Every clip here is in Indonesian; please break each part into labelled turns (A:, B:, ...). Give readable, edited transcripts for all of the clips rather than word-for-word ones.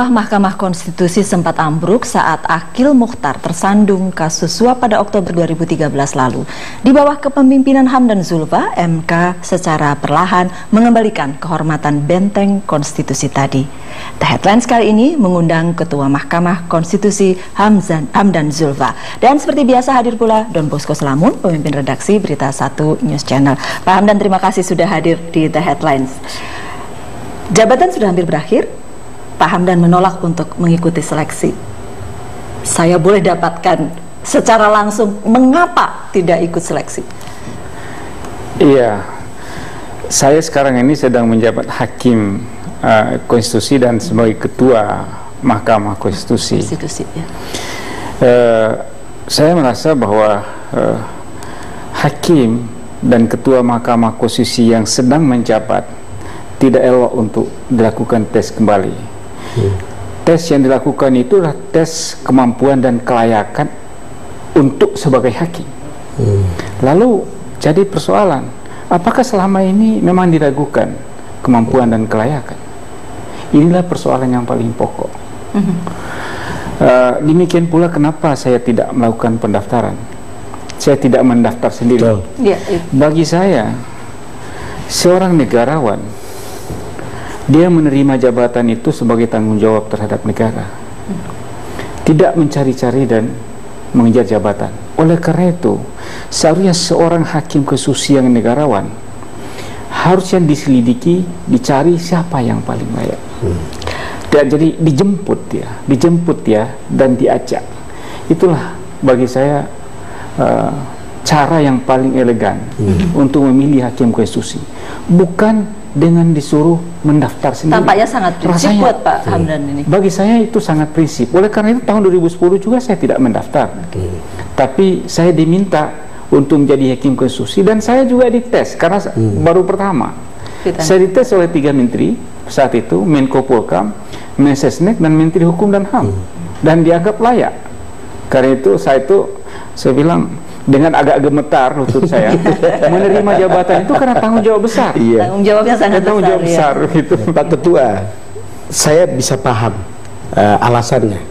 A: Mahkamah Konstitusi sempat ambruk saat Akil Mukhtar tersandung kasus suap pada Oktober 2013 lalu. Di bawah kepemimpinan Hamdan Zulfa, MK secara perlahan mengembalikan kehormatan benteng konstitusi tadi. The Headlines kali ini mengundang Ketua Mahkamah Konstitusi Hamdan Zulfa. Dan seperti biasa hadir pula Don Bosco Selamun, pemimpin redaksi Berita 1 News Channel. Pak Hamdan, terima kasih sudah hadir di The Headlines. Jabatan sudah hampir berakhir. Pak Hamdan menolak untuk mengikuti seleksi. Saya boleh dapatkan secara langsung mengapa tidak ikut seleksi?
B: Iya, saya sekarang ini sedang menjabat hakim konstitusi dan sebagai ketua Mahkamah Konstitusi. Ya. Saya merasa bahwa hakim dan ketua Mahkamah Konstitusi yang sedang menjabat tidak elok untuk dilakukan tes kembali. Tes yang dilakukan itu adalah tes kemampuan dan kelayakan untuk sebagai hakim. Lalu jadi persoalan, apakah selama ini memang diragukan kemampuan dan kelayakan? Inilah persoalan yang paling pokok. Demikian pula kenapa saya tidak melakukan pendaftaran. Saya tidak mendaftar sendiri. Bagi saya, seorang negarawan, dia menerima jabatan itu sebagai tanggung jawab terhadap negara, tidak mencari-cari dan mengejar jabatan. Oleh karena itu, seharusnya seorang hakim konstitusi yang negarawan harusnya diselidiki, dicari siapa yang paling layak. Dan jadi dijemput ya dan diajak. Itulah bagi saya cara yang paling elegan untuk memilih hakim konstitusi, bukan dengan disuruh mendaftar sendiri.
A: Tampaknya sangat prinsip buat Pak Hamdan ini.
B: Bagi saya itu sangat prinsip. Oleh karena itu tahun 2010 juga saya tidak mendaftar. Tapi saya diminta untuk menjadi hakim konstitusi dan saya juga dites karena baru pertama. Saya dites oleh 3 menteri saat itu, Menko Polkam, Mensesnek dan Menteri Hukum dan HAM, dan dianggap layak. Karena itu saya bilang dengan agak gemetar lutut saya menerima jabatan itu karena tanggung jawab besar.
A: Tanggung jawabnya sangat besar.
C: Gitu. Pak Ketua, saya bisa paham alasannya.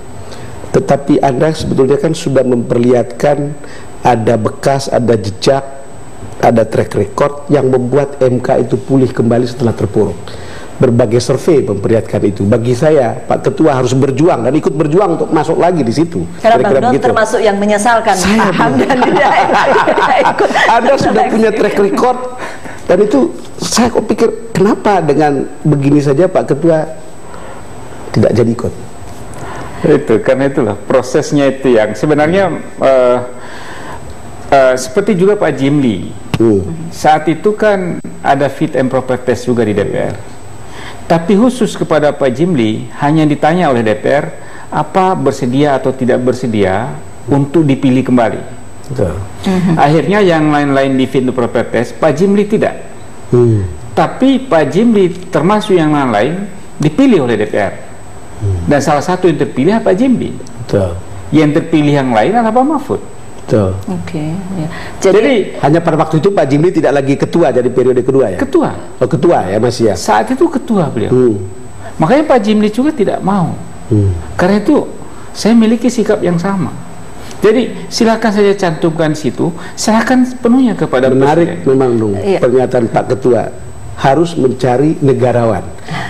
C: Tetapi Anda sebetulnya kan sudah memperlihatkan ada bekas, ada jejak, ada track record yang membuat MK itu pulih kembali setelah terpuruk. Berbagai survei memperlihatkan itu. Bagi saya, Pak Ketua harus berjuang dan ikut berjuang untuk masuk lagi di situ.
A: Karena Bang Don termasuk yang menyesalkan Pak Hamdan tidak ikut.
C: Anda sudah punya track record dan itu saya kok pikir kenapa dengan begini saja Pak Ketua tidak jadi ikut.
B: Itu karena itulah prosesnya itu yang sebenarnya seperti juga Pak Jimli. Saat itu kan ada fit and proper test juga di DPR. Tapi khusus kepada Pak Jimli hanya ditanya oleh DPR apa bersedia atau tidak bersedia untuk dipilih kembali. Akhirnya yang lain-lain di fit and proper test, Pak Jimli tidak. Tapi Pak Jimli termasuk yang lain dipilih oleh DPR. Dan salah satu yang terpilih Pak Jimli. Yang terpilih yang lain adalah Pak Mahfud.
A: Ya.
C: Jadi hanya pada waktu itu Pak Jimli tidak lagi ketua jadi periode kedua ya?
B: Ketua.
C: Oh ketua ya masih ya?
B: Saat itu ketua beliau. Makanya Pak Jimli juga tidak mau. Karena itu saya memiliki sikap yang sama. Jadi silakan saja cantumkan situ, serahkan penuhnya kepada
C: menarik Presiden. Memang dong pernyataan Pak Ketua harus mencari negarawan.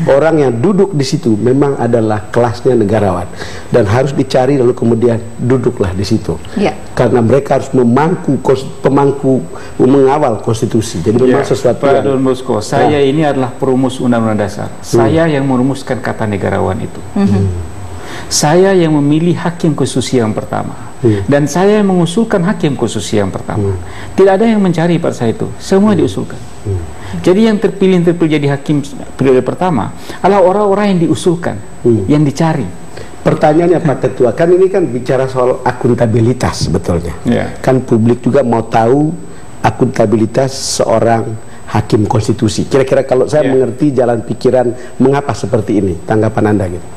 C: Orang yang duduk di situ memang adalah kelasnya negarawan dan harus dicari lalu kemudian duduklah di situ. Karena mereka harus mengawal konstitusi. Jadi memang sesuatu
B: Pak Don Bosco, saya ini adalah perumus Undang-Undang Dasar. Saya yang merumuskan kata negarawan itu. Saya yang memilih hakim konstitusi yang pertama. Dan saya yang mengusulkan hakim konstitusi yang pertama. Tidak ada yang mencari pada saya itu. Semua diusulkan. Jadi yang terpilih jadi hakim periode pertama adalah orang-orang yang diusulkan, yang dicari.
C: Pertanyaannya Pak Ketua, kan ini kan bicara soal akuntabilitas sebetulnya. Kan publik juga mau tahu akuntabilitas seorang hakim konstitusi. Kira-kira kalau saya mengerti jalan pikiran mengapa seperti ini, tanggapan Anda gitu.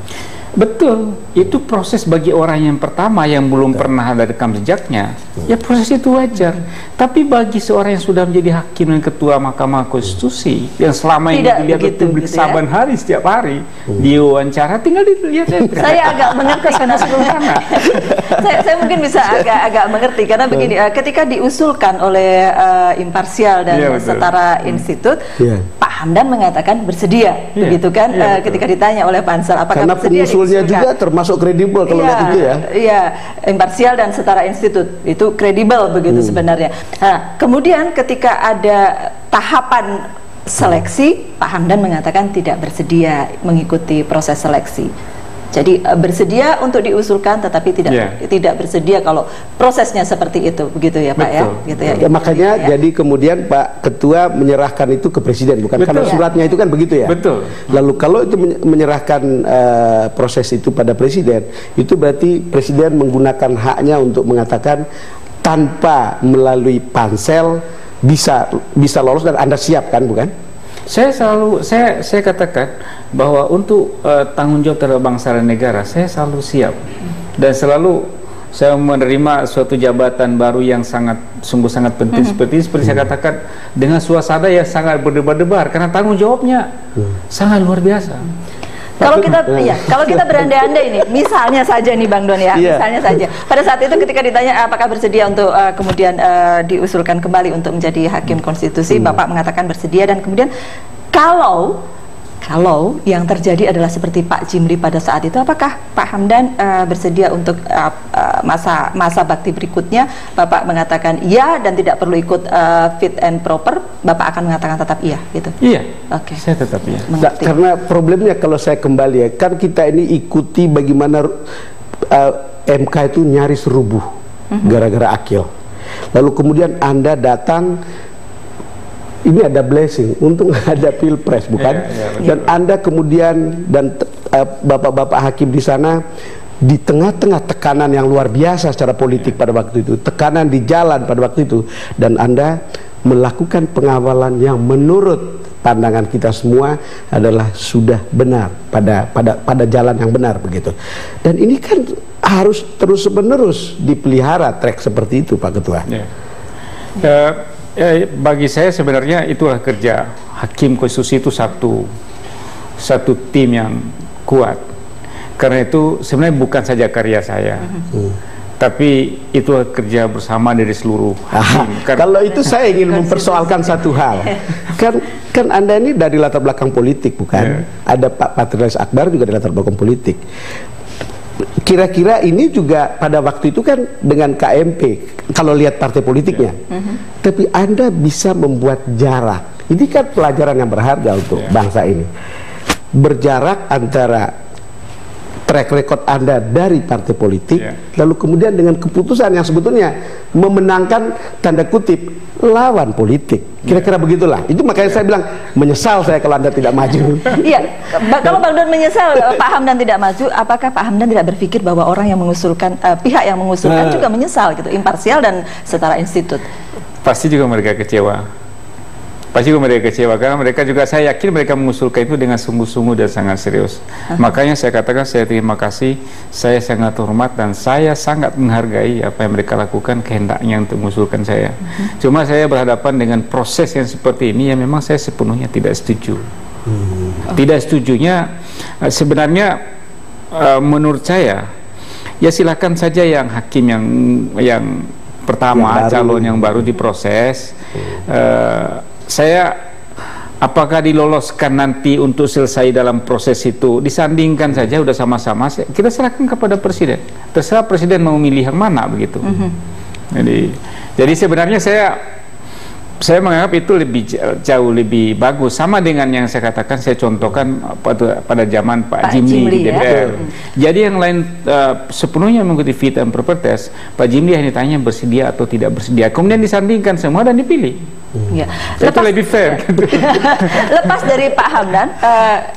B: Betul, itu proses bagi orang yang pertama yang belum pernah ada rekam jejaknya, ya proses itu wajar. Tapi bagi seorang yang sudah menjadi hakim dan ketua Mahkamah Konstitusi, yang selama ini dilihat publik gitu saban hari setiap hari, diwawancara tinggal dilihat.
A: Saya agak mengerti karena sebelumnya saya mungkin bisa agak mengerti karena begini, ketika diusulkan oleh imparsial dan setara institut, Pak Hamdan mengatakan bersedia, begitu kan? Ketika ditanya oleh Pansel apakah
C: karena
A: bersedia,
C: pengusulnya juga termasuk kredibel kalau lihat itu ya.
A: Iya, imparsial dan setara institut itu kredibel begitu sebenarnya. Nah, kemudian ketika ada tahapan seleksi, Pak Hamdan mengatakan tidak bersedia mengikuti proses seleksi. Jadi bersedia untuk diusulkan, tetapi tidak bersedia kalau prosesnya seperti itu, begitu ya Pak.
B: Betul.
A: Ya, gitu ya.
C: Makanya jadi kemudian Pak Ketua menyerahkan itu ke Presiden, bukan? Karena suratnya itu kan begitu ya.
B: Betul.
C: Lalu kalau itu menyerahkan proses itu pada Presiden, itu berarti Presiden menggunakan haknya untuk mengatakan tanpa melalui pansel bisa lolos dan Anda siap kan, bukan?
B: Saya katakan bahwa untuk tanggung jawab terhadap bangsa dan negara saya selalu siap, dan selalu saya menerima suatu jabatan baru yang sungguh sangat penting seperti saya katakan dengan suasana yang sangat berdebar-debar karena tanggung jawabnya sangat luar biasa.
A: Kalau kita berandai-andai ini, misalnya saja nih Bang Don ya, misalnya saja. Pada saat itu ketika ditanya apakah bersedia untuk kemudian diusulkan kembali untuk menjadi hakim konstitusi, Bapak mengatakan bersedia, dan kemudian kalau yang terjadi adalah seperti Pak Jimli pada saat itu, apakah Pak Hamdan bersedia untuk masa bakti berikutnya? Bapak mengatakan iya dan tidak perlu ikut fit and proper, Bapak akan mengatakan tetap iya gitu?
B: Iya,
A: oke.
B: Saya tetap iya.
C: Karena problemnya kalau saya kembali ya, kan kita ini ikuti bagaimana MK itu nyaris rubuh gara-gara Akil. Lalu kemudian Anda datang, ini ada blessing, untung ada pilpres, bukan? Dan Anda kemudian dan bapak-bapak hakim di sana di tengah-tengah tekanan yang luar biasa secara politik pada waktu itu, tekanan di jalan pada waktu itu, dan Anda melakukan pengawalan yang menurut pandangan kita semua adalah sudah benar pada jalan yang benar begitu. Dan ini kan harus terus-menerus dipelihara track seperti itu, Pak Ketua.
B: Bagi saya sebenarnya itulah kerja hakim konstitusi, itu satu tim yang kuat. Karena itu sebenarnya bukan saja karya saya, tapi itu kerja bersama dari seluruh hakim.
C: Kalau itu saya ingin mempersoalkan satu hal. Kan Anda ini dari latar belakang politik, bukan? Ada Pak Patrialis Akbar juga dari latar belakang politik. Kira-kira ini juga pada waktu itu kan dengan KMP, kalau lihat partai politiknya, tapi Anda bisa membuat jarak. Ini kan pelajaran yang berharga untuk bangsa ini. Berjarak antara track record Anda dari partai politik, lalu kemudian dengan keputusan yang sebetulnya memenangkan tanda kutip lawan politik. Kira-kira begitulah. Itu makanya saya bilang menyesal saya kalau Anda tidak maju.
A: Iya, kalau Bang Don menyesal Pak Hamdan tidak maju, apakah Pak Hamdan tidak berpikir bahwa orang yang mengusulkan, pihak yang mengusulkan juga menyesal gitu, imparsial dan setara institut?
B: Pasti juga mereka kecewa. Karena mereka juga, saya yakin mereka mengusulkan itu dengan sungguh-sungguh dan sangat serius. Makanya saya katakan saya terima kasih, saya sangat hormat dan saya sangat menghargai apa yang mereka lakukan, kehendaknya untuk mengusulkan saya. Cuma saya berhadapan dengan proses yang seperti ini yang memang saya sepenuhnya tidak setuju. Tidak setujunya sebenarnya menurut saya, ya silakan saja yang hakim yang pertama, calon yang baru diproses. Saya apakah diloloskan nanti untuk selesai dalam proses itu, disandingkan saja udah sama-sama, kita serahkan kepada Presiden, terserah Presiden mau milih yang mana begitu. Jadi sebenarnya saya menganggap itu jauh lebih bagus, sama dengan yang saya katakan, saya contohkan pada zaman Pak Jimli di DPR. Jadi yang lain sepenuhnya mengikuti fit and proper test, Pak Jimli hanya ditanya bersedia atau tidak bersedia, kemudian disandingkan semua dan dipilih.
A: Ya.
B: Itu lebih fair.
A: Lepas dari Pak Hamdan,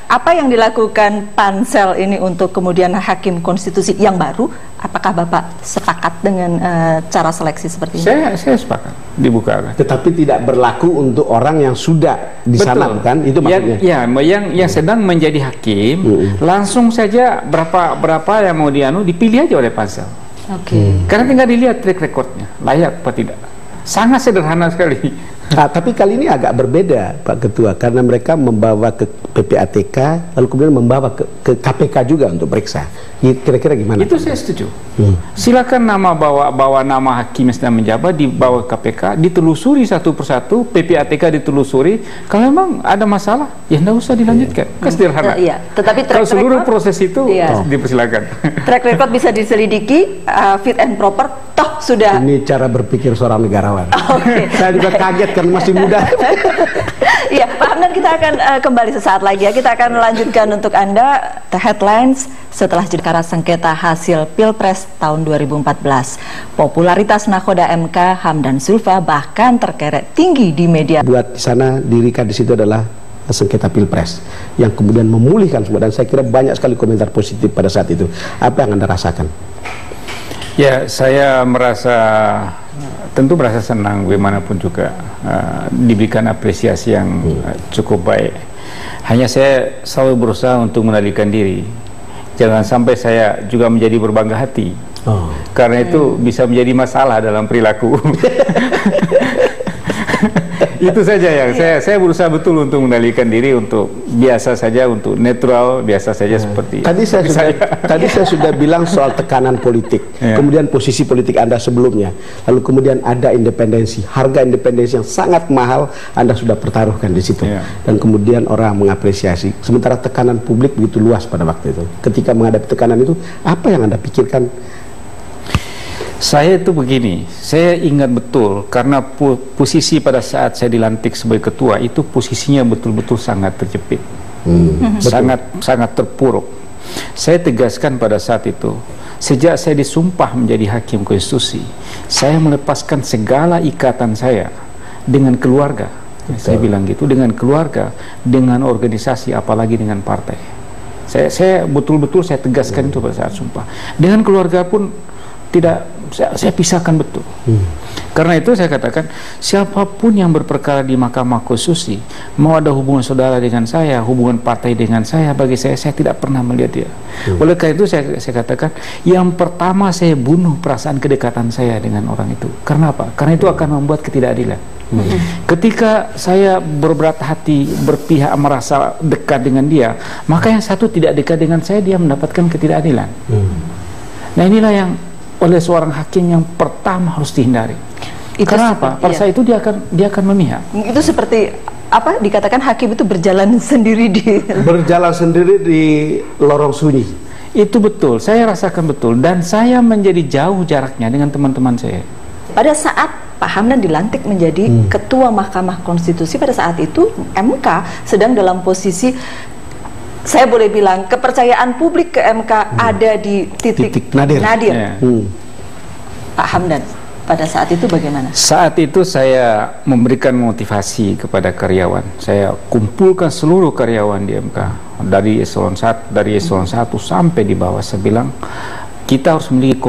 A: apa yang dilakukan pansel ini untuk kemudian hakim konstitusi yang baru? Apakah Bapak sepakat dengan cara seleksi seperti ini?
B: Saya sepakat dibuka.
C: Tetapi tidak berlaku untuk orang yang sudah di sana, kan? Itu maksudnya.
B: Yang sedang menjadi hakim, langsung saja berapa yang mau dipilih aja oleh pansel. Karena tinggal dilihat track recordnya, layak apa tidak. Sangat sederhana sekali.
C: Tapi kali ini agak berbeda Pak Ketua, karena mereka membawa ke PPATK lalu kemudian membawa ke KPK juga untuk periksa. Kira-kira gimana?
B: Itu saya setuju. Silakan bawa nama hakim yang sedang menjabat dibawa ke KPK, ditelusuri satu persatu, PPATK ditelusuri. Kalau memang ada masalah, ya tidak usah dilanjutkan. Sederhana.
A: Tetapi
B: kalau seluruh proses itu dipersilakan.
A: Track record bisa diselidiki, fit and proper, toh sudah.
C: Ini cara berpikir seorang negarawan. Saya juga kaget kan masih muda.
A: Iya, Pak Hamdan, kita akan kembali sesaat lagi ya. Kita akan melanjutkan untuk Anda The Headlines setelah perkara sengketa hasil Pilpres tahun 2014. Popularitas nakoda MK Hamdan Zulfa bahkan terkerek tinggi di media.
C: Buat di sana dirikan di situ adalah sengketa Pilpres yang kemudian memulihkan semua, dan saya kira banyak sekali komentar positif pada saat itu. Apa yang Anda rasakan?
B: Ya, saya tentu merasa senang bagaimanapun juga diberikan apresiasi yang cukup baik. Hanya saya selalu berusaha untuk mengendalikan diri. Jangan sampai saya juga menjadi berbangga hati. Karena itu bisa menjadi masalah dalam perilaku. Itu saja yang saya berusaha betul untuk mengendalikan diri, untuk biasa saja, untuk netral, biasa saja seperti
C: tadi saya sudah bilang soal tekanan politik, kemudian posisi politik Anda sebelumnya, lalu kemudian ada independensi, harga independensi yang sangat mahal Anda sudah pertaruhkan di situ, dan kemudian orang mengapresiasi. Sementara tekanan publik begitu luas pada waktu itu. Ketika menghadapi tekanan itu, apa yang Anda pikirkan?
B: Saya itu begini, saya ingat betul karena posisi pada saat saya dilantik sebagai ketua itu posisinya betul-betul sangat terjepit, sangat terpuruk. Saya tegaskan pada saat itu, sejak saya disumpah menjadi hakim konstitusi, saya melepaskan segala ikatan saya dengan keluarga. Saya bilang gitu, dengan keluarga, dengan organisasi, apalagi dengan partai. Saya betul-betul saya tegaskan itu pada saat sumpah. Dengan keluarga pun tidak, saya pisahkan betul. Karena itu saya katakan, siapapun yang berperkara di Mahkamah Konstitusi, mau ada hubungan saudara dengan saya, hubungan partai dengan saya, bagi saya tidak pernah melihat dia. Oleh karena itu saya katakan, yang pertama saya bunuh perasaan kedekatan saya dengan orang itu. Karena apa? Karena itu akan membuat ketidakadilan. Ketika saya berberat hati, berpihak, merasa dekat dengan dia, maka yang satu tidak dekat dengan saya, dia mendapatkan ketidakadilan. Nah, inilah yang oleh seorang hakim yang pertama harus dihindari. Karena apa? Pada saat itu dia akan memihak.
A: Itu seperti apa dikatakan hakim itu berjalan sendiri di
C: lorong sunyi.
B: Itu betul, saya rasakan betul, dan saya menjadi jauh jaraknya dengan teman-teman saya.
A: Pada saat Pak Hamdan dilantik menjadi Ketua Mahkamah Konstitusi, pada saat itu MK sedang dalam posisi, saya boleh bilang, kepercayaan publik ke MK ada di titik nadir. Pak Hamdan, pada saat itu bagaimana? Saat
B: itu saya memberikan motivasi kepada karyawan. Saya kumpulkan seluruh karyawan di MK, dari eselon 1 sampai di bawah. Saya bilang, kita harus memiliki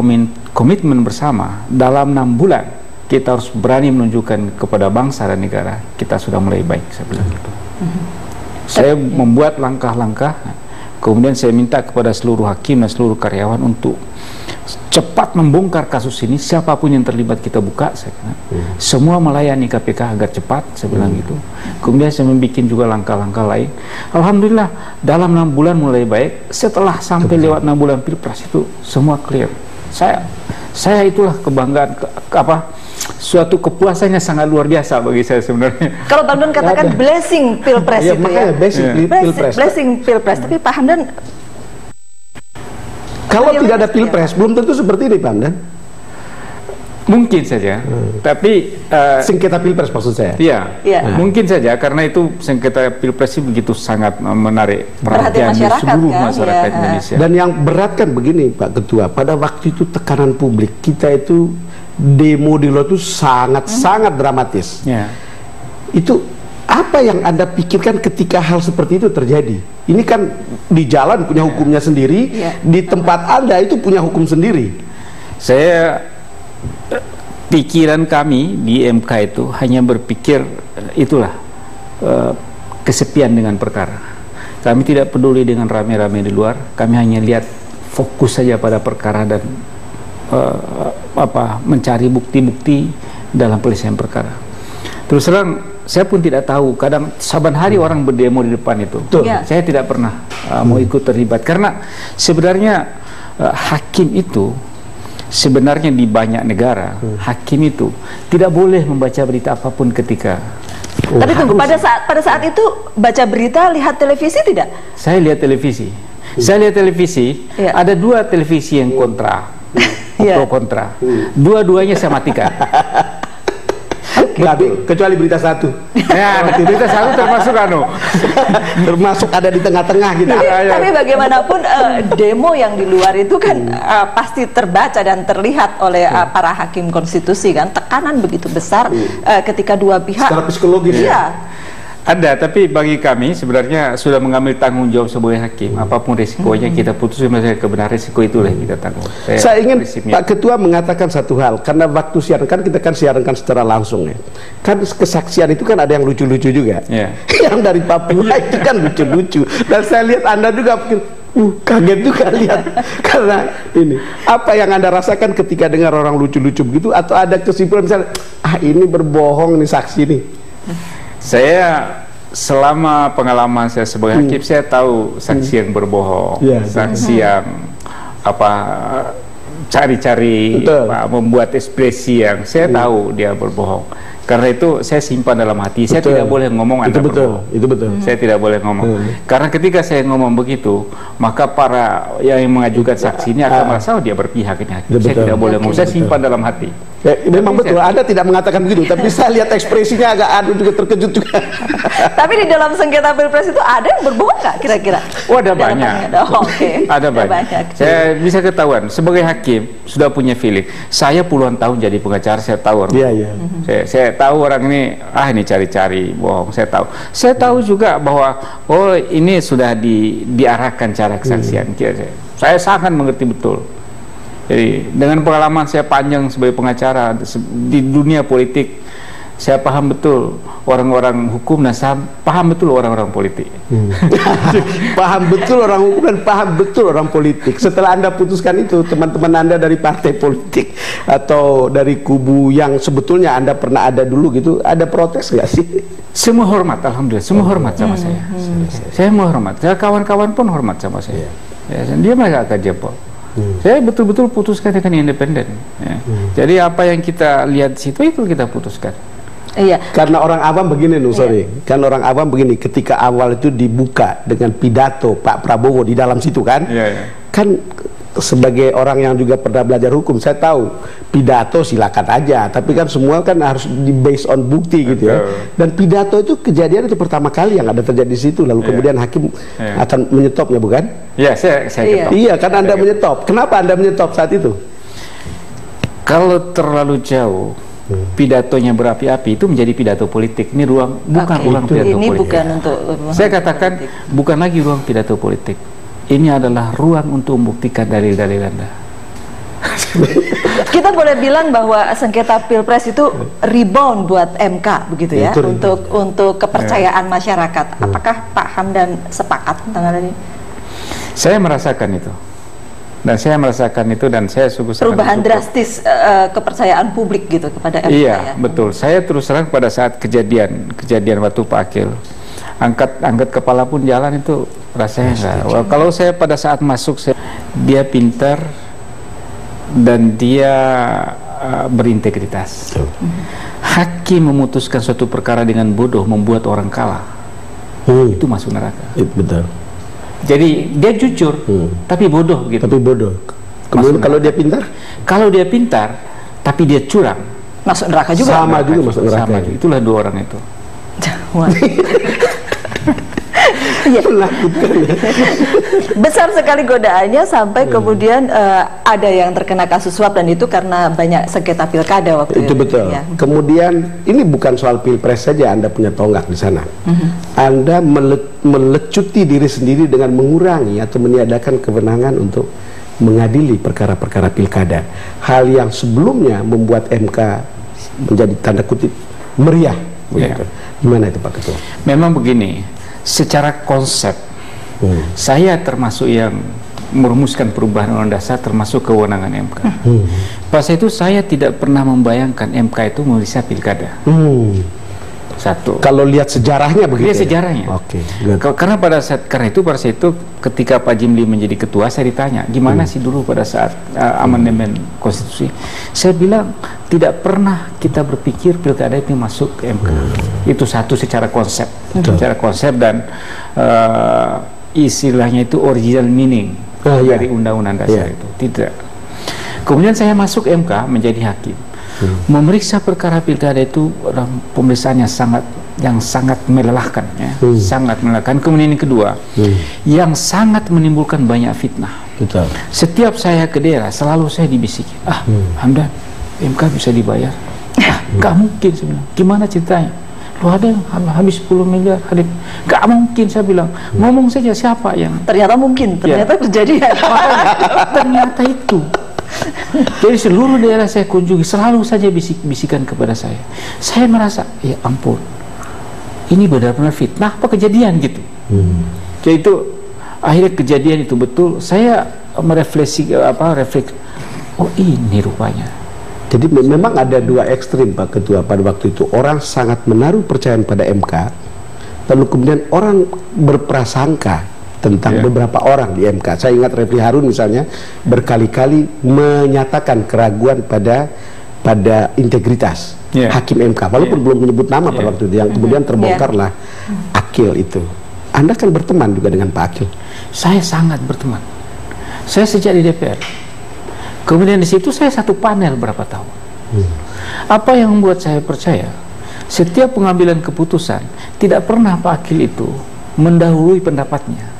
B: komitmen bersama. Dalam 6 bulan kita harus berani menunjukkan kepada bangsa dan negara kita sudah mulai baik, saya bilang gitu. Saya membuat langkah-langkah, kemudian saya minta kepada seluruh hakim dan seluruh karyawan untuk cepat membongkar kasus ini. Siapapun yang terlibat kita buka, saya bilang. Semua melayani KPK agar cepat, saya bilang gitu. Kemudian saya membuat juga langkah-langkah lain. Alhamdulillah dalam 6 bulan mulai baik. Setelah sampai lewat 6 bulan Pilpres itu semua clear. Saya itulah kebanggaan, suatu kepuasannya sangat luar biasa bagi saya sebenarnya.
A: Kalau Bang Don katakan blessing Pilpres itu
C: makanya
A: blessing Pilpres. Tapi Pak Hamdan,
C: kalau tidak ada Pilpres belum tentu seperti ini, Pak Hamdan.
B: Mungkin saja, tapi
C: sengketa Pilpres maksud saya.
B: Mungkin saja, karena itu sengketa Pilpres itu begitu sangat menarik perhatian seluruh masyarakat Indonesia.
C: Dan yang berat kan begini, Pak Ketua, pada waktu itu tekanan publik kita itu, demo di luar itu sangat dramatis. Itu apa yang Anda pikirkan ketika hal seperti itu terjadi? Ini kan di jalan punya hukumnya sendiri, di tempat Anda itu punya hukum sendiri.
B: Pikiran kami di MK itu hanya berpikir itulah kesepian dengan perkara. Kami tidak peduli dengan rame-rame di luar. Kami hanya lihat fokus saja pada perkara dan mencari bukti-bukti dalam penyelesaian perkara. Terus terang, saya pun tidak tahu. Kadang saban hari orang berdemo di depan itu. Saya tidak pernah mau ikut terlibat karena sebenarnya hakim itu sebenarnya di banyak negara hakim itu tidak boleh membaca berita apapun ketika.
A: Tapi tunggu, pada saat itu baca berita, lihat televisi tidak?
B: Saya lihat televisi. Saya lihat televisi. Ada 2 televisi yang kontra, pro kontra. Dua-duanya saya matikan.
C: Kecuali berita 1.
B: Ya, berita 1 termasuk
C: termasuk ada di tengah-tengah gitu.
A: Tapi bagaimanapun demo yang di luar itu kan pasti terbaca dan terlihat oleh para hakim konstitusi kan, tekanan begitu besar ketika dua pihak.
C: Secara psikologis
B: ada, tapi bagi kami sebenarnya sudah mengambil tanggung jawab sebagai hakim. Apapun risikonya kita putus, sebenarnya kebenaran risiko itulah yang kita tanggung.
C: Saya ingin Pak Ketua mengatakan satu hal, karena waktu siaran kan kita kan siarankan secara langsung ya. Kan kesaksian itu kan ada yang lucu-lucu juga. Yang dari Papua itu kan lucu-lucu. Dan saya lihat Anda juga mungkin kaget juga lihat karena ini. Apa yang Anda rasakan ketika dengar orang lucu-lucu begitu, atau ada kesimpulan misalnya ini berbohong nih saksi nih?
B: Saya selama pengalaman saya sebagai hakim, saya tahu saksi yang berbohong, saksi yang cari-cari membuat ekspresi yang saya tahu dia berbohong. Karena itu saya simpan dalam hati. Saya tidak boleh ngomong Anda berbohong.
C: Itu betul.
B: Saya tidak boleh ngomong. Karena ketika saya ngomong begitu, maka para yang mengajukan saksi ini akan merasa dia berpihak ini hakim. Saya tidak boleh ngomong. Saya simpan dalam hati.
C: Memang betul. Anda tidak mengatakan begitu, tapi saya lihat ekspresinya agak juga terkejut juga.
A: Tapi di dalam sengketa pilpres itu ada yang berbohong nggak kira-kira?
B: Ada banyak. Ada banyak. Saya bisa ketahuan sebagai hakim sudah punya feeling. Saya puluhan tahun jadi pengacara, saya tahu. Saya tahu orang ini ini cari-cari bohong. Saya tahu juga bahwa ini sudah diarahkan cara kesaksian. Saya sangat mengerti betul. Jadi dengan pengalaman saya panjang sebagai pengacara di dunia politik, saya paham betul orang-orang hukum dan saya paham betul orang-orang politik.
C: Paham betul orang hukum dan paham betul orang politik. Setelah Anda putuskan itu, teman-teman Anda dari partai politik atau dari kubu yang sebetulnya Anda pernah ada dulu gitu, ada protes nggak sih?
B: Semua hormat, alhamdulillah. Semua hormat sama saya. Saya mau hormat. Kawan-kawan pun hormat sama saya. Dia mereka akan jempol. Saya betul-betul putuskan dengan independen. Jadi apa yang kita lihat di situ itu kita putuskan.
C: Karena orang awam begini, kan orang awam begini, ketika awal itu dibuka dengan pidato Pak Prabowo di dalam situ kan, kan sebagai orang yang juga pernah belajar hukum, saya tahu pidato silakan aja, tapi kan semua kan harus di based on bukti gitu ya. Dan pidato itu kejadian itu pertama kali yang ada terjadi di situ, lalu kemudian hakim akan menyetopnya, bukan?
B: Saya ketop.
C: Iya kan, Anda menyetop. Kenapa Anda menyetop saat itu?
B: Kalau terlalu jauh pidatonya berapi-api itu menjadi pidato politik. Ini ruang bukan ruang pidato politik.
A: Bukan untuk
B: saya katakan bukan lagi ruang pidato politik. Ini adalah ruang untuk membuktikan dalil-dalil Anda.
A: Kita boleh bilang bahwa sengketa pilpres itu rebound buat MK begitu ya, untuk kepercayaan masyarakat. Apakah Pak Hamdan sepakat tentang hal ini?
B: Saya merasakan itu. Dan saya merasakan itu dan saya sungguh
A: perubahan drastis kepercayaan publik gitu kepada MK.
B: Iya, betul. Saya terus terang pada saat kejadian waktu Pak Akil angkat kepala pun jalan itu rasanya enggak. Kalau saya pada saat masuk dia pintar dan dia berintegritas. Hakim memutuskan suatu perkara dengan bodoh membuat orang kalah. Itu masuk neraka.
C: Betul.
B: Jadi dia jujur, tapi bodoh gitu.
C: Tapi bodoh. Kemudian kalau dia pintar?
B: Kalau dia pintar, tapi dia curang,
A: masuk neraka juga.
C: Sama juga masuk neraka.
B: Itulah dua orang itu.
C: Menakutkan ya.
A: Besar sekali godaannya sampai kemudian ada yang terkena kasus suap, dan itu karena banyak sengketa pilkada waktu
C: itu. Betul. Ya. Kemudian ini bukan soal pilpres saja Anda punya tonggak di sana. Anda melecuti diri sendiri dengan mengurangi atau meniadakan kewenangan untuk mengadili perkara-perkara pilkada. Hal yang sebelumnya membuat MK menjadi tanda kutip meriah. Begitu. Gimana itu Pak Ketua?
B: Memang begini, secara konsep saya termasuk yang merumuskan perubahan undang-undang dasar termasuk kewenangan MK. Pas itu saya tidak pernah membayangkan MK itu memeriksa pilkada. Satu.
C: Kalau lihat sejarahnya begitu.
B: Lihat sejarahnya.
C: Oke.
B: Karena pada saat itu ketika Pak Jimli menjadi ketua, saya ditanya gimana sih dulu pada saat amandemen konstitusi. Saya bilang tidak pernah kita berpikir pilkada itu masuk ke MK. Itu satu secara konsep, secara konsep dan istilahnya itu original meaning dari undang-undang dasar itu tidak. Kemudian saya masuk MK menjadi hakim. Memeriksa perkara pilkada itu pemeriksaan yang sangat melelahkan, ya. Sangat melelahkan. Kemudian yang kedua, yang sangat menimbulkan banyak fitnah.
C: Betul.
B: Setiap saya ke daerah selalu saya dibisiki, Hamdan, MK bisa dibayar? Gak mungkin, saya bilang. Gimana ceritanya? Lu ada yang habis 10 miliar, gak mungkin, saya bilang. Ngomong saja siapa yang...
A: Ternyata mungkin, ternyata kejadian.
B: Ternyata itu. Jadi seluruh daerah saya kunjungi selalu saja bisikan kepada saya. Saya merasa, ya ampun, ini benar-benar fitnah apa kejadian gitu. Jadi itu akhirnya kejadian itu betul. Saya refleksi, oh ini rupanya.
C: Jadi memang ada dua ekstrim Pak Ketua pada waktu itu. Orang sangat menaruh percayaan pada MK, lalu kemudian orang berprasangka tentang beberapa orang di MK. Saya ingat Refli Harun misalnya berkali-kali menyatakan keraguan pada integritas hakim MK, walaupun belum menyebut nama pada waktu itu, yang kemudian terbongkarlah Akil itu. Anda kan berteman juga dengan Pak Akil?
B: Saya sangat berteman. Saya sejak di DPR. Kemudian di situ saya satu panel berapa tahun. Apa yang membuat saya percaya setiap pengambilan keputusan tidak pernah Pak Akil itu mendahului pendapatnya.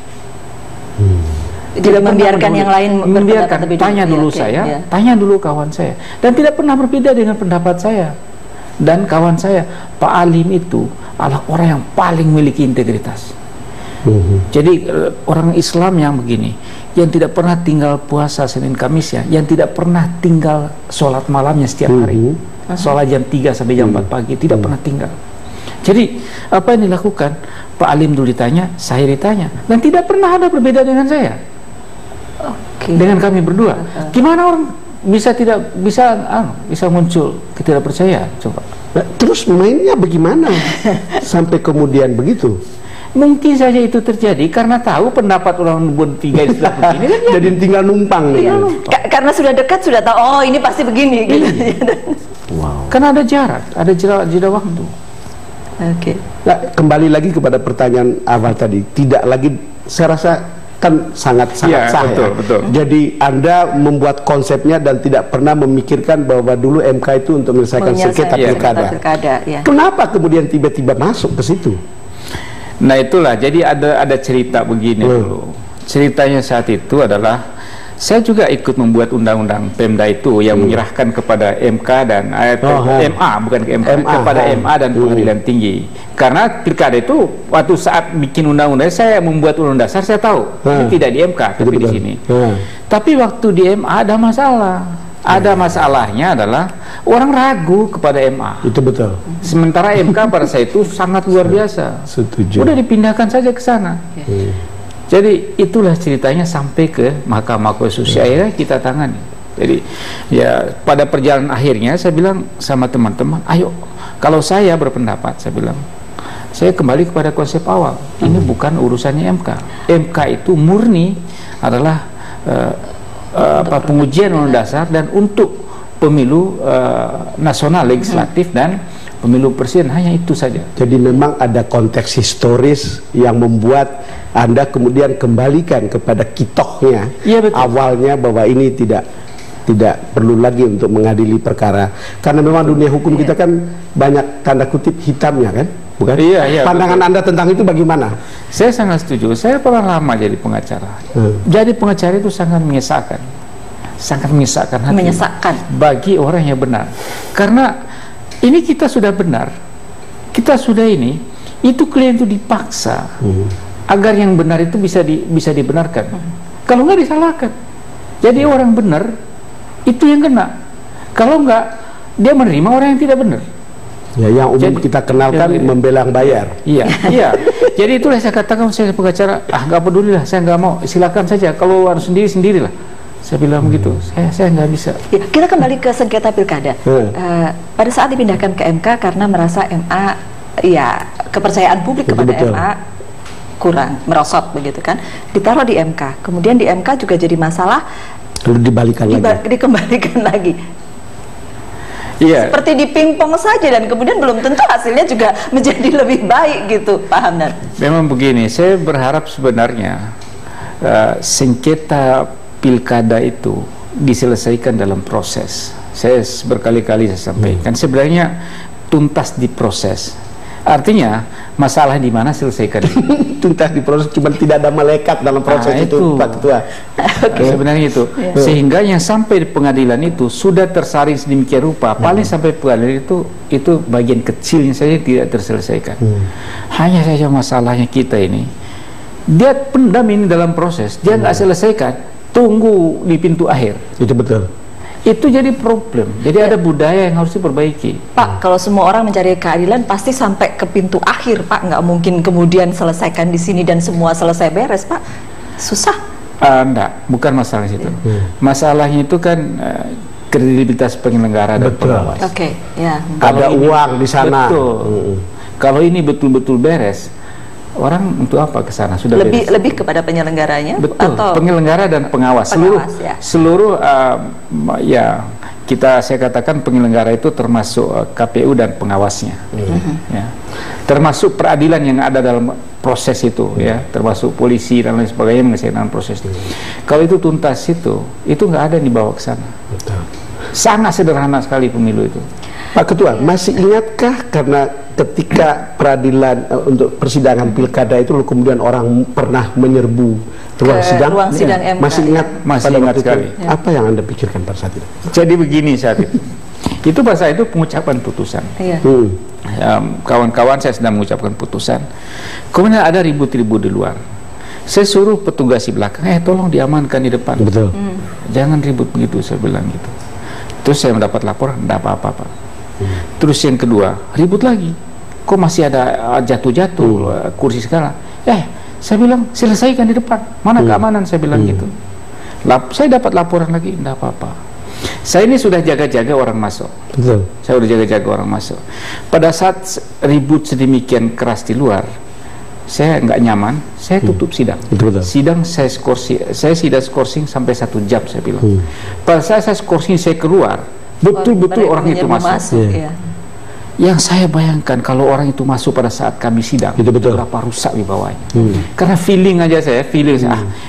A: Tidak membiarkan yang lain
B: membiarkan. Tanya dulu saya, tanya dulu kawan saya, dan tidak pernah berbeda dengan pendapat saya dan kawan saya. Pak Alim itu adalah orang yang paling memiliki integritas. Jadi orang Islam yang begini, yang tidak pernah tinggal puasa Senin Kamis, ya, yang tidak pernah tinggal sholat malamnya setiap hari, sholat jam 3 sampai jam 4 pagi, tidak pernah tinggal. Jadi apa yang dilakukan Pak Alim dulu ditanya, saya ditanya, dan tidak pernah ada berbeda dengan saya. Dengan kami berdua. Gimana orang bisa muncul ketidakpercayaan? Coba.
C: Nah, terus mainnya bagaimana sampai kemudian begitu?
B: Mungkin saja itu terjadi karena tahu pendapat orang bertiga sudah begini kan,
C: jadi tinggal numpang nih.
A: Karena sudah dekat, sudah tahu, oh ini pasti begini gitu.
C: Wow.
B: Karena ada jarak, ada jeda waktu.
C: Nah, kembali lagi kepada pertanyaan awal tadi, tidak lagi, saya rasa kan sangat sah.
B: Betul.
C: Jadi Anda membuat konsepnya dan tidak pernah memikirkan bahwa dulu MK itu untuk menyelesaikan sengketa pilkada. Kenapa kemudian tiba-tiba masuk ke situ?
B: Nah itulah, jadi ada cerita begini dulu. Ceritanya saat itu adalah saya juga ikut membuat undang-undang Pemda itu yang menyerahkan kepada MK dan MA, bukan ke MK, kepada MA dan Pengadilan Tinggi. Karena pilkada itu waktu saat bikin undang-undang, saya membuat undang dasar, saya tahu ini tidak di MK tapi di sini. Tapi waktu di MA ada masalah. Ada masalahnya adalah orang ragu kepada MA.
C: Itu betul.
B: Sementara MK pada saya itu sangat luar biasa.
C: Setuju.
B: Udah dipindahkan saja ke sana. Jadi itulah ceritanya sampai ke Mahkamah Konstitusi, akhirnya kita tangani. Jadi ya pada perjalanan akhirnya saya bilang sama teman-teman, ayo kalau saya berpendapat, saya bilang saya kembali kepada konsep awal. Ini bukan urusannya MK. MK itu murni adalah pengujian undang dasar dan untuk pemilu nasional legislatif dan pemilu presiden, hanya itu saja.
C: Jadi memang ada konteks historis yang membuat Anda kemudian kembalikan kepada kitohnya awalnya bahwa ini tidak perlu lagi untuk mengadili perkara, karena memang dunia hukum kita kan banyak tanda kutip hitamnya kan. bukan?
B: Iya.
C: Pandangan Anda tentang itu bagaimana?
B: Saya sangat setuju. Saya pernah lama jadi pengacara. Jadi pengacara itu sangat menyesakan hati.
A: Menyesakkan
B: Bagi orang yang benar. Karena ini kita sudah benar, kita sudah ini, itu klien itu dipaksa agar yang benar itu bisa dibenarkan. Kalau nggak disalahkan. Jadi orang benar itu yang kena. Kalau nggak, dia menerima orang yang tidak benar.
C: Ya, yang umum kita kenalkan membelang bayar.
B: Iya. Jadi itulah saya katakan, saya pengacara, nggak peduli lah, saya nggak mau, silakan saja. Kalau harus sendirilah. Saya bilang begitu. Saya nggak bisa.
A: Ya, kita kembali ke sengketa pilkada. Pada saat dipindahkan ke MK karena merasa MA, ya kepercayaan publik kepada MA kurang, merosot begitu kan, ditaruh di MK. Kemudian di MK juga jadi masalah,
C: lalu dikembalikan lagi.
B: Iya.
A: Seperti dipingpong saja, dan kemudian belum tentu hasilnya juga menjadi lebih baik gitu, Pak Hamdan.
B: Memang begini, saya berharap sebenarnya sengketa pilkada itu diselesaikan dalam proses. Saya berkali-kali saya sampaikan, sebenarnya tuntas diproses. Artinya masalah di mana selesaikan.
C: Tuntas diproses, cuma tidak ada malaikat dalam proses itu, Pak Ketua.
B: Sebenarnya itu. Sehingga yang sampai di pengadilan itu sudah tersaring sedemikian rupa, paling sampai pengadilan itu bagian kecilnya saja tidak terselesaikan. Hanya saja masalahnya kita ini, dia pendam ini dalam proses, dia nggak selesaikan, tunggu di pintu akhir.
C: Itu betul.
B: Itu jadi problem. Jadi ada budaya yang harus diperbaiki.
A: Pak, kalau semua orang mencari keadilan pasti sampai ke pintu akhir, Pak. Nggak mungkin kemudian selesaikan di sini dan semua selesai beres, Pak. Susah.
B: Enggak, bukan masalah itu. Masalahnya itu kan kredibilitas penyelenggara dan pengawas.
A: Oke, ya.
C: Ada uang di sana.
B: Betul. Kalau ini betul-betul beres, orang untuk apa ke sana? Sudah
A: lebih kepada penyelenggaranya.
B: Betul.
A: Atau
B: penyelenggara dan pengawas. Seluruh saya katakan penyelenggara itu termasuk KPU dan pengawasnya. Ya. Termasuk peradilan yang ada dalam proses itu, ya, termasuk polisi dan lain sebagainya menyelesaikan proses itu. Kalau itu tuntas itu nggak ada yang dibawa ke sana. Sangat sederhana sekali pemilu itu.
C: Pak Ketua, masih ingatkah karena ketika peradilan untuk persidangan pilkada itu kemudian orang pernah menyerbu ruang sidang
A: MK.
C: Masih ingat?
B: Masih ingat sekali.
C: Apa yang Anda pikirkan pada saat itu?
B: Jadi begini saat itu. Itu pada saat itu pengucapan putusan. Kawan-kawan saya sedang mengucapkan putusan. Kemudian ada ribut-ribut di luar. Saya suruh petugas di belakang, tolong diamankan di depan.
C: Betul.
B: Jangan ribut begitu, saya bilang gitu. Terus saya mendapat laporan, tidak apa-apa, Pak. Terus yang kedua, ribut lagi. Kok masih ada jatuh-jatuh kursi segala? Saya bilang selesaikan di depan. Mana keamanan? Saya bilang gitu. Saya dapat laporan lagi, tidak apa-apa. Saya ini sudah jaga-jaga orang masuk.
C: Betul.
B: Saya sudah jaga-jaga orang masuk. Pada saat ribut sedemikian keras di luar, saya nggak nyaman. Saya tutup sidang. Sidang saya skorsing sampai 1 jam, saya bilang. Pada saat saya skorsing, saya keluar. Betul-betul orang itu masuk. Yang saya bayangkan kalau orang itu masuk pada saat kami sidang, berapa rusak wibawanya. Karena feeling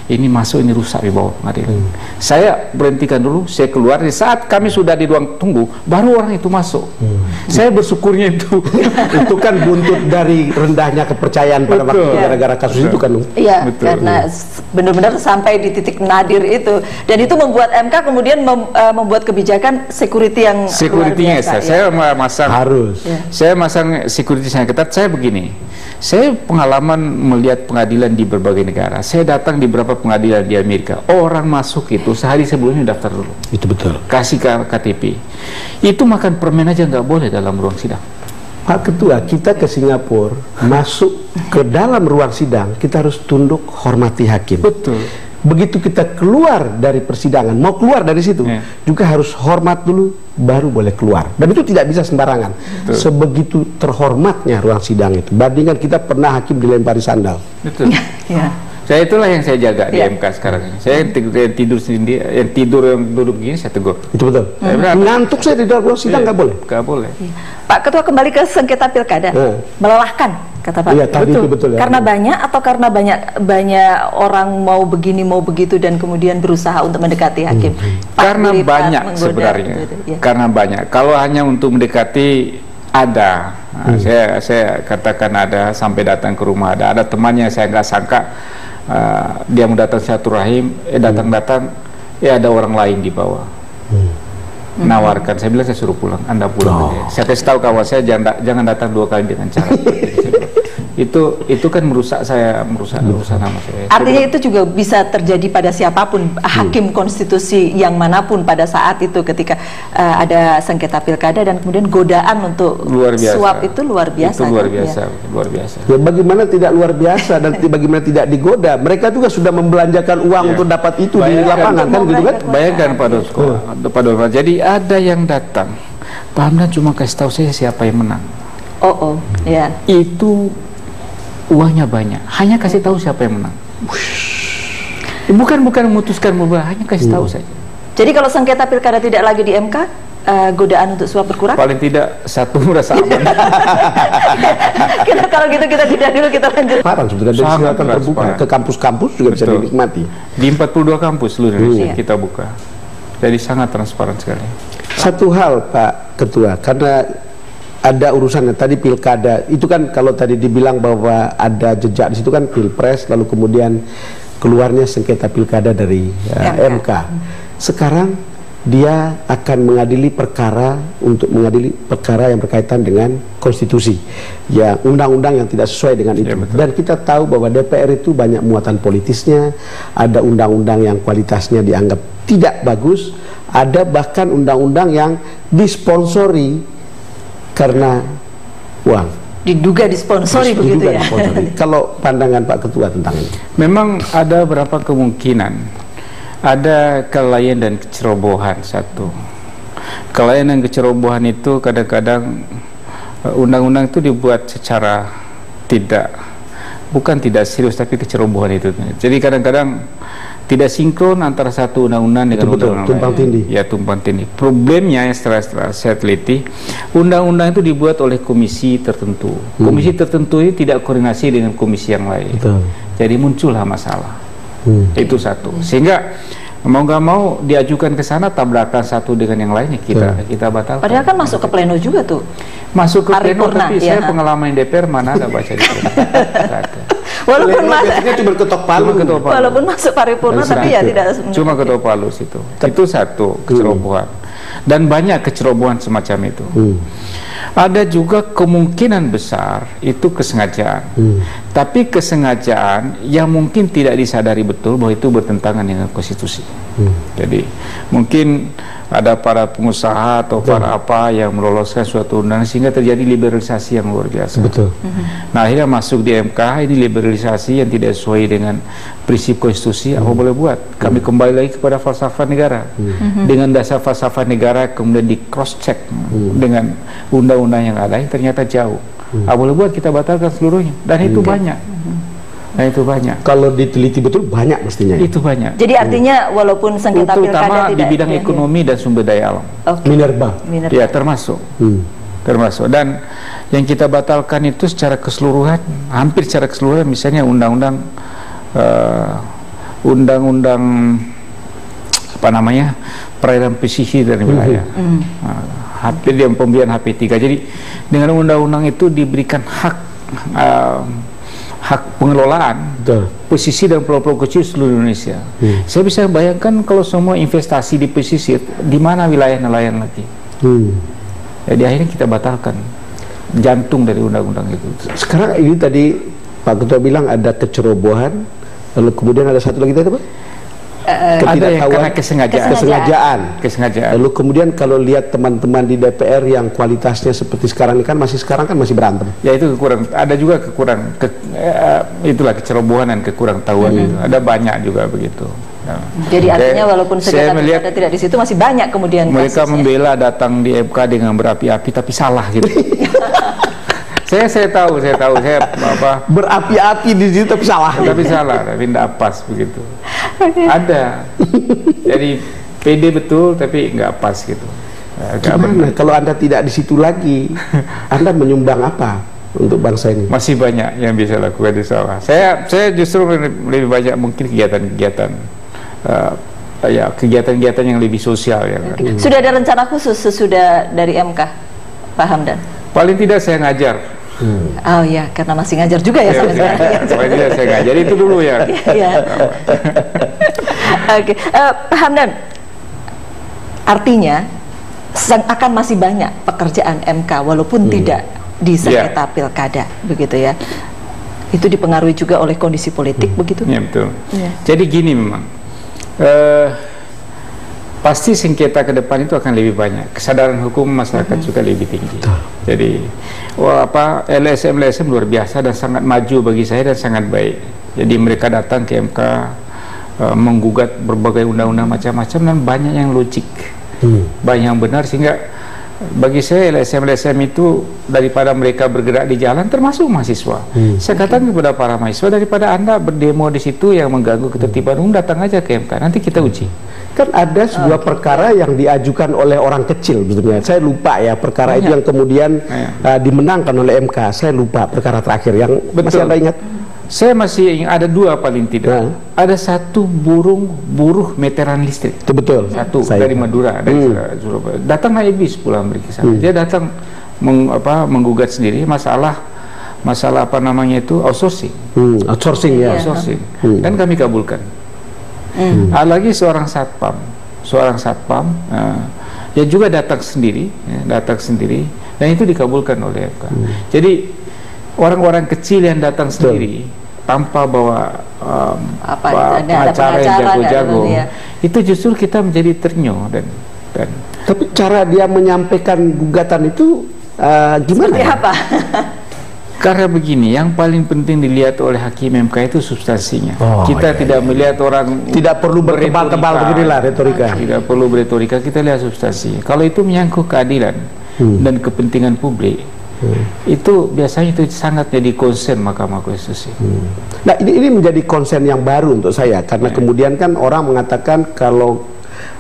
B: ini masuk, ini rusak wibawa pengadilan. Saya berhentikan dulu, saya keluar. Di saat kami sudah di ruang tunggu, baru orang itu masuk. Saya bersyukurnya itu.
C: Itu kan buntut dari rendahnya kepercayaan pada waktu gara-gara kasus itu kan.
A: Iya, karena benar-benar sampai di titik nadir itu. Dan itu membuat MK kemudian membuat kebijakan security yang luar biasa.
B: Saya masang Saya masang security sangat ketat. Saya begini, saya pengalaman melihat pengadilan di berbagai negara. Saya datang di beberapa pengadilan di Amerika. Orang masuk itu sehari sebelumnya daftar dulu.
C: Itu betul.
B: Kasih KTP. Itu makan permen aja nggak boleh dalam ruang sidang.
C: Pak Ketua, kita ke Singapura, masuk ke dalam ruang sidang, kita harus tunduk hormati hakim.
B: Betul.
C: Begitu kita keluar dari persidangan, mau keluar dari situ, juga harus hormat dulu, baru boleh keluar. Dan itu tidak bisa sembarangan. Betul. Sebegitu terhormatnya ruang sidang itu. Bandingkan kita pernah hakim dilempari sandal.
B: Betul. Saya itulah yang saya jaga di MK sekarang. Saya tidur sendiri, yang duduk begini saya tegur. Itu
C: betul. Ngantuk saya di dalam ruang sidang nggak boleh.
B: Nggak boleh.
A: Pak Ketua, kembali ke sengketa pilkada, melelahkan kata Pak.
C: Iya, tadi itu betul ya.
A: Karena banyak atau karena banyak orang mau begini mau begitu dan kemudian berusaha untuk mendekati hakim.
B: Karena banyak sebenarnya. Karena banyak. Kalau hanya untuk mendekati Ada, saya katakan ada, sampai datang ke rumah ada temannya saya nggak sangka dia mau datang silaturahim, datang-datang ada orang lain di bawah nawarkan. Saya bilang saya suruh pulang, Anda pulang aja. Saya kasih tahu kawan saya jangan datang 2 kali dengan cara itu kan merusak nama saya.
A: Artinya itu juga bisa terjadi pada siapapun, hakim konstitusi yang manapun pada saat itu ketika ada sengketa pilkada dan kemudian godaan untuk suap itu luar biasa.
B: Itu luar biasa, luar biasa.
C: Ya, bagaimana tidak luar biasa dan bagaimana tidak digoda? Mereka juga sudah membelanjakan uang untuk dapat itu di lapangan kan gitu kan?
B: Bayangkan Pak Dosko. Jadi ada yang datang, Pak Hamdan cuma kasih tahu saya siapa yang menang.
A: Ya.
B: Itu uangnya banyak, hanya kasih tahu siapa yang menang. Bukan memutuskan mubah, hanya kasih tahu saja.
A: Jadi kalau sengketa pilkada tidak lagi di MK, godaan untuk suap berkurang?
B: Paling tidak satu merasa aman.
A: Kalau gitu kita tidak dulu, kita lanjut.
C: Parang sebetulnya silakan terbuka ke kampus-kampus juga bisa dinikmati.
B: Di 42 kampus seluruh Indonesia kita buka. Jadi sangat transparan sekali.
C: Satu hal Pak Ketua, karena ada urusannya tadi pilkada itu kan, kalau tadi dibilang bahwa ada jejak di situ kan pilpres, lalu kemudian keluarnya sengketa pilkada dari MK. Sekarang dia akan mengadili perkara yang berkaitan dengan konstitusi, ya undang-undang yang tidak sesuai dengan itu. Dan kita tahu bahwa DPR itu banyak muatan politisnya, ada undang-undang yang kualitasnya dianggap tidak bagus, ada bahkan undang-undang yang disponsori karena uang.
A: Diduga disponsori begitu ya.
C: Kalau pandangan Pak Ketua tentang ini?
B: Memang ada beberapa kemungkinan. Ada kelalaian dan kecerobohan satu. Kelalaian dan kecerobohan itu kadang-kadang undang-undang itu dibuat secara bukan tidak serius, tapi kecerobohan itu. Jadi kadang-kadang tidak sinkron antara satu undang-undang dengan undang-undang
C: tumpang tindih.
B: Ya, tumpang tindih. Problemnya setelah saya teliti, undang-undang itu dibuat oleh komisi tertentu. Komisi tertentu ini tidak koordinasi dengan komisi yang lain. Jadi muncullah masalah. Itu satu. Sehingga mau nggak mau diajukan ke sana, tabrakan satu dengan yang lainnya, kita batalkan.
A: Padahal kan masuk ke pleno juga tuh.
B: Masuk ke pleno, tapi saya pengalaman DPR mana ada baca di pleno.
A: Walaupun
C: cuma ketok palu,
A: walaupun masuk paripurna, tapi ya tidak.
B: Cuma ketok palu situ. Itu satu kecerobohan. Dan banyak kecerobohan semacam itu. Ada juga kemungkinan besar itu kesengajaan. Tapi kesengajaan yang mungkin tidak disadari betul bahwa itu bertentangan dengan konstitusi. Jadi mungkin ada para pengusaha atau para apa yang meloloskan suatu undang sehingga terjadi liberalisasi yang luar biasa. Nah, akhirnya masuk di MK, ini liberalisasi yang tidak sesuai dengan prinsip konstitusi. Apa boleh buat? Kami kembali lagi kepada falsafah negara. Dengan dasar falsafah negara kemudian di cross check dengan undang-undang yang ada, yang ternyata jauh. Apa boleh buat? Kita batalkan seluruhnya. Dan itu banyak. Nah, itu banyak.
C: Kalau diteliti betul banyak mestinya.
B: Itu banyak.
A: Jadi artinya walaupun sengketa pilkada
B: tidak di bidang ekonomi dan sumber daya alam.
C: Minerba.
B: Ya, termasuk. Termasuk. Dan yang kita batalkan itu secara keseluruhan, hampir secara keseluruhan, misalnya undang-undang apa namanya, perairan pesisir dan wilayah. Hampir yang pemberian HP3. Jadi dengan undang-undang itu diberikan hak pengelolaan pesisir dan pulau-pulau kecil seluruh Indonesia. Saya bisa bayangkan kalau semua investasi di pesisir, di mana wilayah nelayan lagi. Jadi akhirnya kita batalkan jantung dari undang-undang itu.
C: Sekarang ini tadi Pak Ketua bilang ada kecerobohan, lalu kemudian ada satu lagi tadi Pak?
B: Ada yang karena kesengajaan.
C: Lalu kemudian kalau lihat teman-teman di DPR yang kualitasnya seperti sekarang ini kan masih berantem.
B: Ya, itu ada juga itulah kecerobohan dan kekurang tahuan itu. Ada banyak juga begitu. Nah,
A: jadi artinya walaupun sengketa pilkada tidak di situ, masih banyak kemudian
B: mereka
A: kasusnya.
B: Membela datang di MK dengan berapi-api tapi salah gitu. Saya tahu apa
C: berapi-api di situ tapi salah
B: tapi tidak pas begitu. Ada. Jadi pede betul tapi nggak pas gitu.
C: Gimana kalau Anda tidak di situ lagi, Anda menyumbang apa untuk bangsa ini?
B: Masih banyak yang bisa lakukan di sawah. Saya justru lebih banyak mungkin kegiatan-kegiatan kegiatan yang lebih sosial ya.
A: Sudah ada rencana khusus sesudah dari MK, Pak Hamdan?
B: Paling tidak saya ngajar.
A: Oh ya, karena masih ngajar juga ya sampai sekarang.
B: Paling tidak saya ngajar itu dulu ya.
A: Oke, Pak Hamdan, artinya akan masih banyak pekerjaan MK walaupun tidak di sengketa pilkada, begitu ya. Itu dipengaruhi juga oleh kondisi politik, begitu?
B: Ya, betul. Jadi gini memang, pasti sengketa ke depan itu akan lebih banyak. Kesadaran hukum masyarakat juga lebih tinggi. Jadi, LSM luar biasa dan sangat maju bagi saya dan sangat baik. Jadi mereka datang ke MK, menggugat berbagai undang-undang macam-macam dan banyak yang logik, banyak yang benar, sehingga bagi saya LSM itu daripada mereka bergerak di jalan, termasuk mahasiswa. Saya katakan kepada para mahasiswa, daripada Anda berdemo di situ yang mengganggu ketertiban umum, datang aja ke MK, nanti kita uji.
C: Kan ada sebuah perkara yang diajukan oleh orang kecil, sebetulnya. Saya lupa ya perkara itu yang kemudian dimenangkan oleh MK. Saya lupa perkara terakhir yang masih Anda ingat.
B: Saya masih ingat ada dua paling tidak. Ada satu buruh meteran listrik.
C: Itu betul.
B: Satu dari Madura, dari Surabaya. Datang naik bis pulang pergi sana. Dia datang menggugat sendiri masalah apa namanya itu outsourcing.
C: Outsourcing ya.
B: Outsourcing. Dan kami kabulkan. Ada lagi seorang satpam, dia juga datang sendiri, dan itu dikabulkan oleh MK. Jadi orang-orang kecil yang datang sendiri tanpa bawa pengacara yang jago-jago, itu justru kita menjadi ternyuh dan
C: tapi cara dia menyampaikan gugatan itu gimana?
A: Seperti apa?
B: Karena begini, yang paling penting dilihat oleh hakim MK itu substansinya. Kita tidak melihat orang,
C: tidak perlu bertebal-tebal beginilah retorika.
B: Tidak perlu berretorika, kita lihat substansi. Kalau itu menyangkut keadilan dan kepentingan publik, itu biasanya itu sangat jadi concern Mahkamah Konstitusi.
C: Nah ini menjadi concern yang baru untuk saya, karena kemudian kan orang mengatakan kalau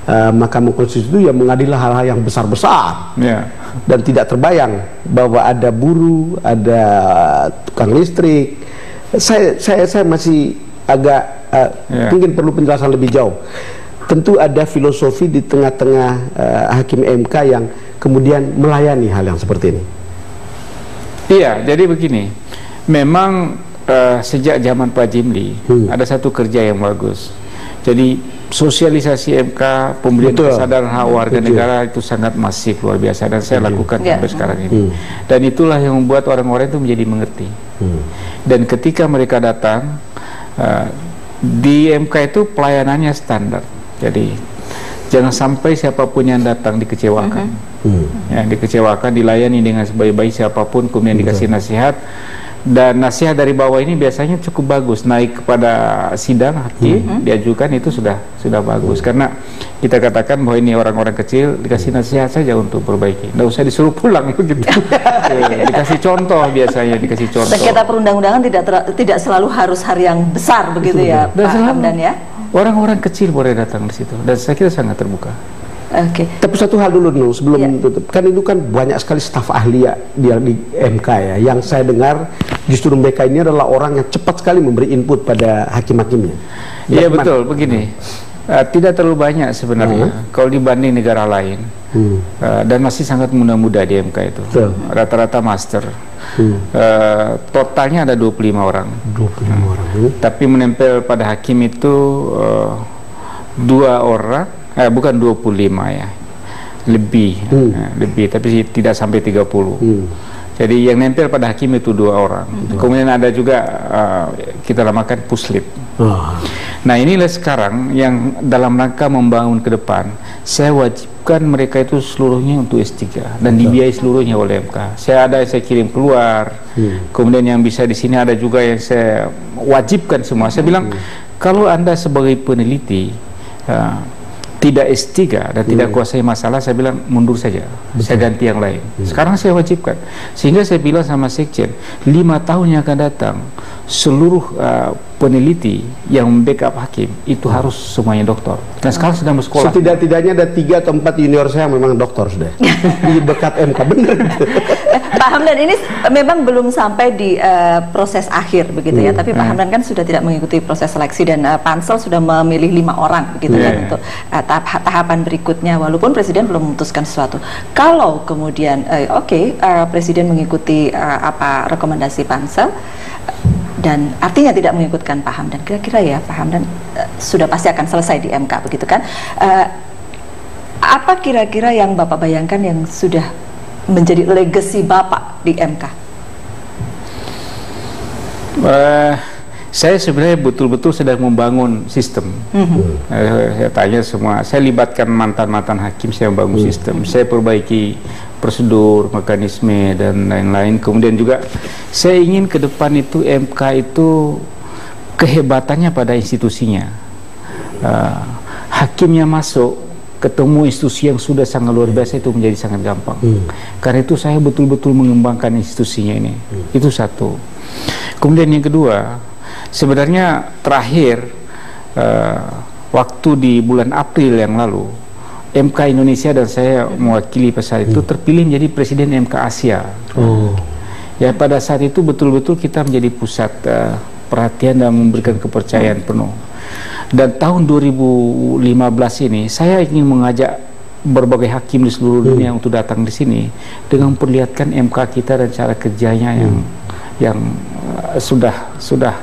C: Mahkamah Konstitusi itu yang mengadili hal-hal yang besar-besar, dan tidak terbayang bahwa ada buruh, ada tukang listrik. Saya masih agak mungkin perlu penjelasan lebih jauh. Tentu ada filosofi di tengah-tengah hakim MK yang kemudian melayani hal yang seperti ini.
B: Iya, jadi begini, memang sejak zaman Pak Jimli ada satu kerja yang bagus. Jadi sosialisasi MK, pemberian kesadaran hak warga negara itu sangat masif, luar biasa, dan saya lakukan sampai sekarang ini. Dan itulah yang membuat orang-orang itu menjadi mengerti. Dan ketika mereka datang di MK itu pelayanannya standar. Jadi jangan sampai siapapun yang datang dikecewakan. Dikecewakan, dilayani dengan sebaik-baik siapapun, kemudian dikasih nasihat. Dan nasihat dari bawah ini biasanya cukup bagus, naik kepada sidang hakim diajukan, itu sudah bagus, karena kita katakan bahwa ini orang-orang kecil, dikasih nasihat saja untuk perbaiki, nggak usah disuruh pulang begitu. Dikasih contoh, biasanya dikasih contoh.
A: Sengketa perundang-undangan tidak selalu harus hari yang besar begitu ya, Pak Hamdan ya.
B: Orang-orang kecil boleh datang di situ, dan saya kira sangat terbuka.
C: Tapi satu hal dulu sebelum tutup, kan itu kan banyak sekali staf ahli di MK ya, yang saya dengar justru mereka ini adalah orang yang cepat sekali memberi input pada hakim-hakimnya.
B: Iya betul, begini, tidak terlalu banyak sebenarnya kalau dibanding negara lain, dan masih sangat muda-muda di MK itu, rata-rata master. Totalnya ada 25 orang. 25 orang. Tapi menempel pada hakim itu 2 orang. Bukan 25 ya, lebih, tapi tidak sampai 30. Jadi yang nempel pada hakim itu 2 orang. Kemudian ada juga kita namakan puslid. Nah inilah sekarang yang dalam rangka membangun ke depan, saya wajibkan mereka itu seluruhnya untuk S3 dan dibiayai seluruhnya oleh MK. Saya kirim keluar. Kemudian yang bisa di sini ada juga yang saya wajibkan semua. Saya bilang kalau Anda sebagai peneliti tidak S3 dan tidak kuasai masalah, saya bilang mundur saja, saya ganti yang lain. Sekarang saya wajibkan, sehingga saya bilang sama Sekjen, 5 tahun yang akan datang seluruh peneliti yang backup hakim itu harus semuanya doktor. Dan sekarang sedang bersekolah.
C: Setidak-tidaknya ada 3 atau 4 junior saya yang memang doktor sudah di bekat MK, benar.
A: Pak Hamdan, ini memang belum sampai di proses akhir begitu ya, tapi Pak Hamdan kan sudah tidak mengikuti proses seleksi dan pansel sudah memilih 5 orang begitu kan untuk tahapan berikutnya, walaupun Presiden belum memutuskan sesuatu. Kalau kemudian Presiden mengikuti apa rekomendasi pansel dan artinya tidak mengikutkan Pak Hamdan, kira-kira ya Pak Hamdan sudah pasti akan selesai di MK begitu kan? Apa kira-kira yang Bapak bayangkan yang sudah menjadi legacy Bapak di MK?
B: Saya sebenarnya betul-betul sedang membangun sistem. Saya tanya semua, saya libatkan mantan-mantan hakim, saya membangun sistem, saya perbaiki prosedur, mekanisme dan lain-lain. Kemudian juga saya ingin ke depan itu MK itu kehebatannya pada institusinya. Hakimnya masuk ketemu institusi yang sudah sangat luar biasa itu menjadi sangat gampang. Karena itu saya betul-betul mengembangkan institusinya ini. Itu satu. Kemudian yang kedua, sebenarnya terakhir waktu di bulan April yang lalu, MK Indonesia dan saya mewakili pada saat itu terpilih menjadi Presiden MK Asia. Ya, pada saat itu betul-betul kita menjadi pusat perhatian dan memberikan kepercayaan penuh. Dan tahun 2015 ini saya ingin mengajak berbagai hakim di seluruh dunia untuk datang di sini dengan memperlihatkan MK kita dan cara kerjanya yang sudah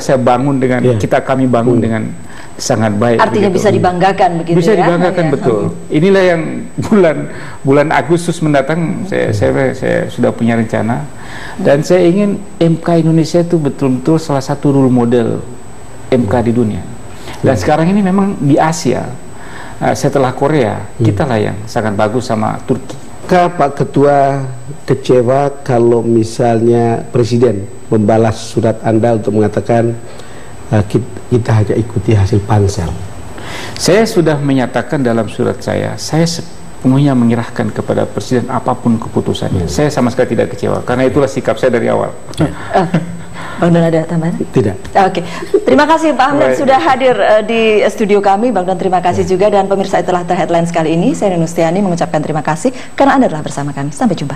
B: saya bangun dengan kami bangun dengan sangat baik.
A: Artinya begitu. Bisa dibanggakan begitu.
B: Bisa dibanggakan betul. Inilah yang bulan Agustus mendatang saya sudah punya rencana dan saya ingin MK Indonesia itu betul-betul salah satu role model MK di dunia. Dan sekarang ini memang di Asia setelah Korea kita lah yang sangat bagus sama Turki.
C: Pak Ketua kecewa kalau misalnya Presiden membalas surat Anda untuk mengatakan kita hanya ikuti hasil pansel?
B: Saya sudah menyatakan dalam surat saya sepenuhnya menyerahkan kepada Presiden apapun keputusannya. Saya sama sekali tidak kecewa karena itulah sikap saya dari awal.
A: Bang Don ada tambahan?
C: Tidak.
A: Oke. Terima kasih Pak Hamdan sudah hadir di studio kami. Bang Don terima kasih juga, dan pemirsa itulah The Headlines kali ini. Saya Nustiani mengucapkan terima kasih karena Anda telah bersama kami. Sampai jumpa.